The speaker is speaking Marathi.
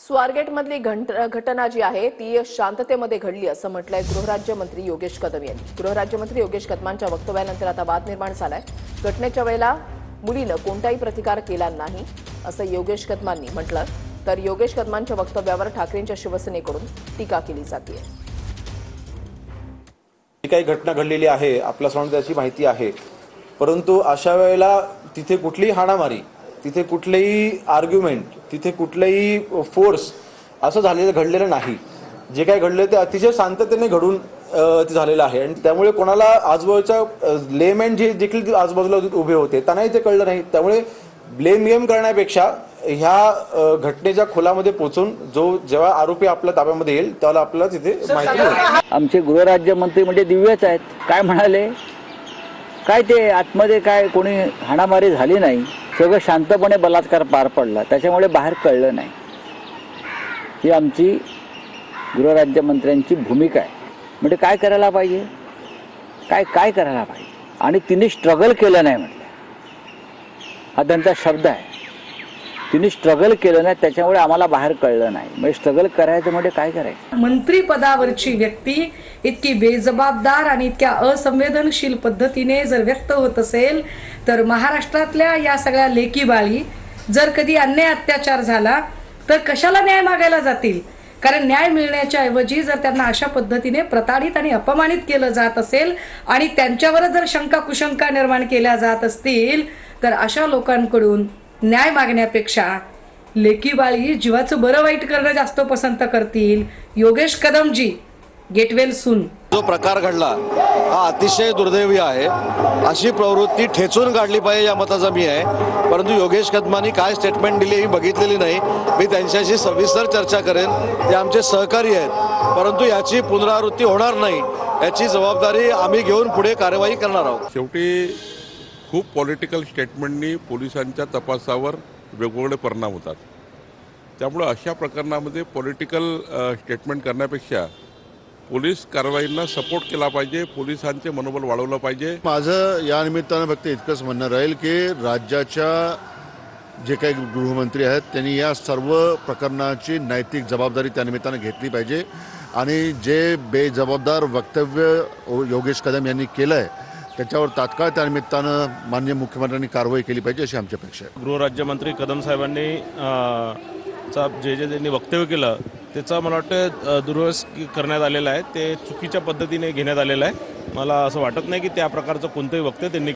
स्वारगेटमधली घटना जी आहे ती शांततेमध्ये घडली असं म्हटलंय गृहराज्यमंत्री योगेश कदम यांनी। गृहराज्यमंत्री योगेश कदमांच्या वक्तव्यानंतर आता वाद निर्माण झालाय। घटनेच्या वेळेला मुलीनं कोणताही प्रतिकार केला नाही असं योगेश कदमांनी म्हटलं। तर योगेश कदमांच्या वक्तव्यावर ठाकरेंच्या शिवसेनेकडून टीका केली जाते। काही घटना घडलेली आहे, आपल्या सर्वांना त्याची माहिती आहे, परंतु अशा वेळेला तिथे कुठलीही हाणामारी, तिथे कुठलेही आर्ग्युमेंट, तिथे कुठलेही फोर्स असं घडलेलं नाही। जे काही घडले ते अतिशय शांततेने घडून ते झालेलं आहे आणि त्यामुळे कोणाला आजूबाजूच्या लेमॅन जे देखील आजूबाजूला उभे होते त्यांनाही ते कळलं नाही। त्यामुळे ब्लेम गेम करण्यापेक्षा ह्या घटनेच्या खोलामध्ये पोहोचून जेव्हा आरोपी आपल्या ताब्यामध्ये येईल त्याला आपल्याला तिथे माहिती होईल। आमचे गृहराज्यमंत्री म्हणजे दिव्यच आहेत। काय म्हणाले, काय ते आतमध्ये काय कोणी हाणामारी झाली नाही, सगळं शांतपणे बलात्कार पार पडला, त्याच्यामुळे बाहेर कळलं नाही। ही आमची गृहराज्यमंत्र्यांची भूमिका आहे। म्हणजे काय करायला पाहिजे, काय करायला पाहिजे, आणि तिने स्ट्रगल केलं नाही म्हटलं, हा त्यांचा शब्द आहे। तिने स्ट्रगल केलं नाही त्याच्यामुळे आम्हाला बाहेर कळलं नाही। म्हणजे स्ट्रगल करायचं म्हणजे काय करायचं। मंत्रिपदावरची व्यक्ती इतकी बेजबाबदार आणि इतक्या असंवेदनशील पद्धतीने जर व्यक्त होत असेल तर महाराष्ट्रातल्या या सगळ्या लेकीबाळी जर कधी अन्याय अत्याचार झाला तर कशाला न्याय मागायला जातील। कारण न्याय मिळण्याच्या ऐवजी जर त्यांना अशा पद्धतीने प्रताडित आणि अपमानित केलं जात असेल आणि त्यांच्यावर जर शंका कुशंका निर्माण केल्या जात असतील तर अशा लोकांकडून न्याय मागण्यापेक्षा लेकीबाळी जीवाचं बरं वाईट करणं जास्त पसंत करतील। Yogesh Kadamji, get well soon. जो प्रकार घडला हा अतिशय दुर्दैवी आहे। अशी प्रवृत्ती ठेचून काढली पाहिजे या मताचा मी आहे। परंतु योगेश कदमांनी काय स्टेटमेंट दिली ही बघितलेली नाही। मी त्यांच्याशी सविस्तर चर्चा करेन, ते आमचे सहकारी आहेत, परंतु याची पुनरावृत्ती होणार नाही याची जबाबदारी आम्ही घेऊन पुढे कारवाई करणार आहोत। शेवटी खूप पॉलिटिकल स्टेटमेंटनी पोलिसांच्या तपासावर वेगवेगळे परिणाम होतात। त्यामुळे अशा प्रकरणामध्ये पॉलिटिकल स्टेटमेंट करण्यापेक्षा पोलीस कारवाईंना सपोर्ट केला पाहिजे, पोलिसांचे मनोबल वाढवलं पाहिजे। माझं या निमित्तानं फक्त इतकंच म्हणणं राहील की राज्याच्या जे काही गृहमंत्री आहेत त्यांनी या सर्व प्रकरणाची नैतिक जबाबदारी त्या निमित्तानं घेतली पाहिजे आणि जे बेजबाबदार वक्तव्य योगेश कदम यांनी केलं आहे त्याच्यावर तात्काळ त्या निमित्तानं माननीय मुख्यमंत्र्यांनी कारवाई केली पाहिजे अशी आमची अपेक्षा आहे। गृहराज्यमंत्री कदम साहेबांनी जे त्यांनी वक्तव्य केलं त्याचा मला वाटतं दुरुस्त करण्यात आलेला आहे, ते चुकीच्या पद्धतीने घेण्यात आलेलं आहे। मला असं वाटत नाही की त्या प्रकारचं कोणतंही वक्तव्य त्यांनी